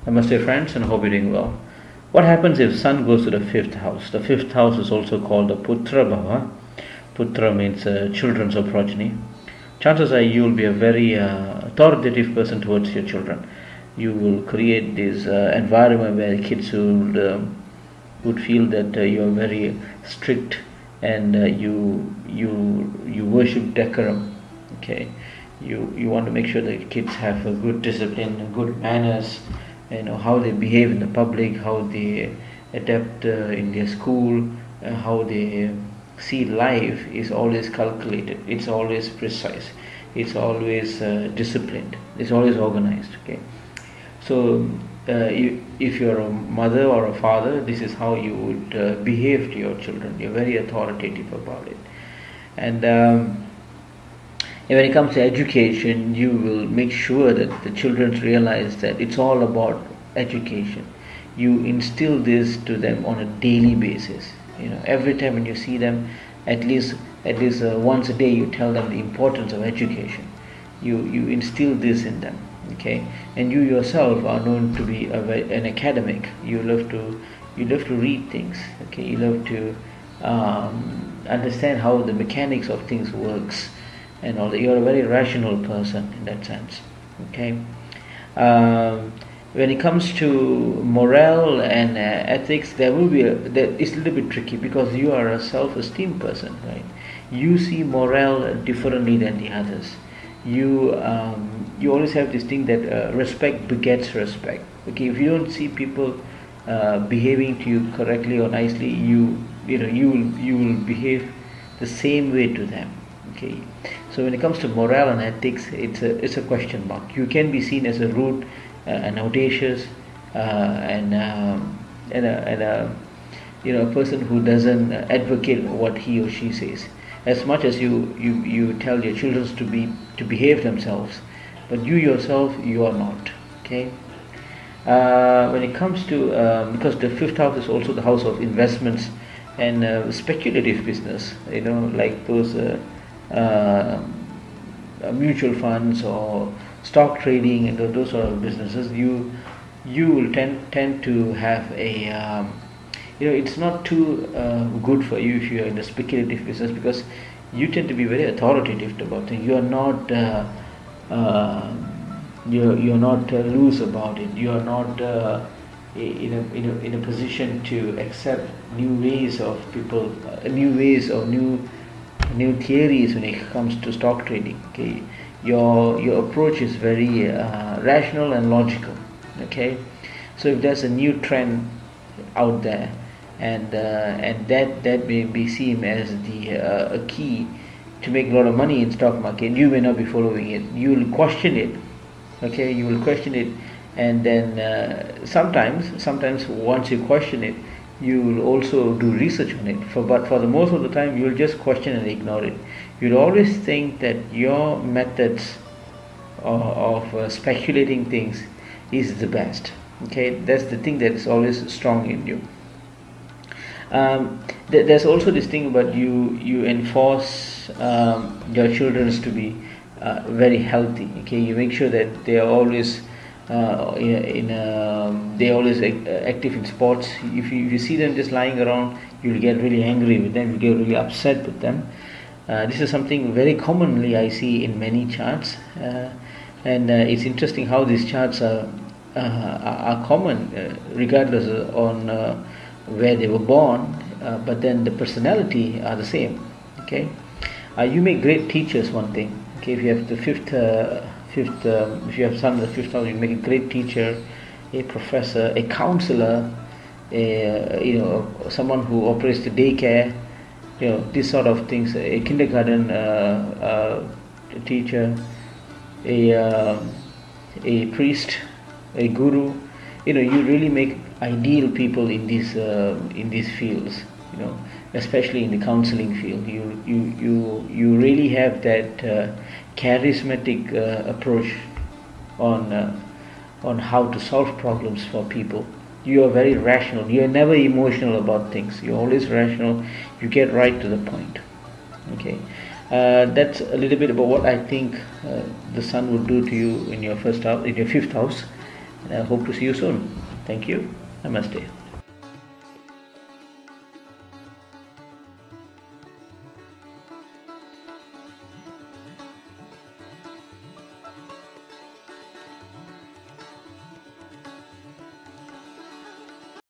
Namaste friends, and hope you're doing well. What happens if Sun goes to the fifth house? The fifth house is also called the Putra Bhava. Putra means children or progeny. Chances are you will be a very authoritative person towards your children. You will create this environment where kids would feel that you are very strict and you worship decorum. Okay, you want to make sure that kids have a good discipline, good manners. How they behave in the public, how they adapt in their school, how they see life is always calculated. It's always precise. It's always disciplined. It's always organized. Okay, so if you're a mother or a father, this is how you would behave to your children. You're very authoritative about it, and when it comes to education, you will make sure that the children realize that it's all about education. You instill this to them on a daily basis. Every time when you see them, at least once a day, you tell them the importance of education. You instill this in them. Okay, and you yourself are known to be an academic. You love to read things. Okay, you love to understand how the mechanics of things works. And all that. You're a very rational person in that sense. Okay. When it comes to morale and ethics, it's a little bit tricky because you are a self-esteem person, right? You see morale differently than the others. You always have this thing that respect begets respect. Okay, if you don't see people behaving to you correctly or nicely, you will behave the same way to them. Okay, so when it comes to morale and ethics, it's a question mark. You can be seen as a rude and audacious and a person who doesn't advocate what he or she says. As much as you tell your children to behave themselves, but you yourself, you are not. Okay. When it comes to because the fifth house is also the house of investments and speculative business. Like those. Mutual funds or stock trading and those sort of businesses, you will tend to have a it's not too good for you if you are in a speculative business, because you tend to be very authoritative about things. You are not you're not loose about it. You are not in a position to accept new ways of people, new theories when it comes to stock trading. Okay, your approach is very rational and logical. Okay, so if there's a new trend out there and that may be seen as a key to make a lot of money in stock market, you may not be following it. You will question it. Okay, you will question it, and then sometimes once you question it, you will also do research on it. But for the most of the time, you will just question and ignore it. You'll always think that your methods of speculating things is the best. Okay, that's the thing that is always strong in you. There's also this thing about you enforce your children to be very healthy. Okay, you make sure that they are always they're always active in sports. If you see them just lying around, you'll get really angry with them. You get really upset with them. This is something very commonly I see in many charts, and it's interesting how these charts are common regardless on where they were born, but then the personality are the same. Okay, you make great teachers. One thing. Okay, if you have the if you have son in the fifth house, you make a great teacher, a professor, a counselor, someone who operates the daycare, these sort of things, a kindergarten teacher, a priest, a guru. You really make ideal people in these fields. Especially in the counseling field, you really have that charismatic approach on how to solve problems for people. You are very rational. You are never emotional about things. You're always rational. You get right to the point. Okay, that's a little bit about what I think the sun will do to you in your fifth house. And I hope to see you soon. Thank you. Namaste.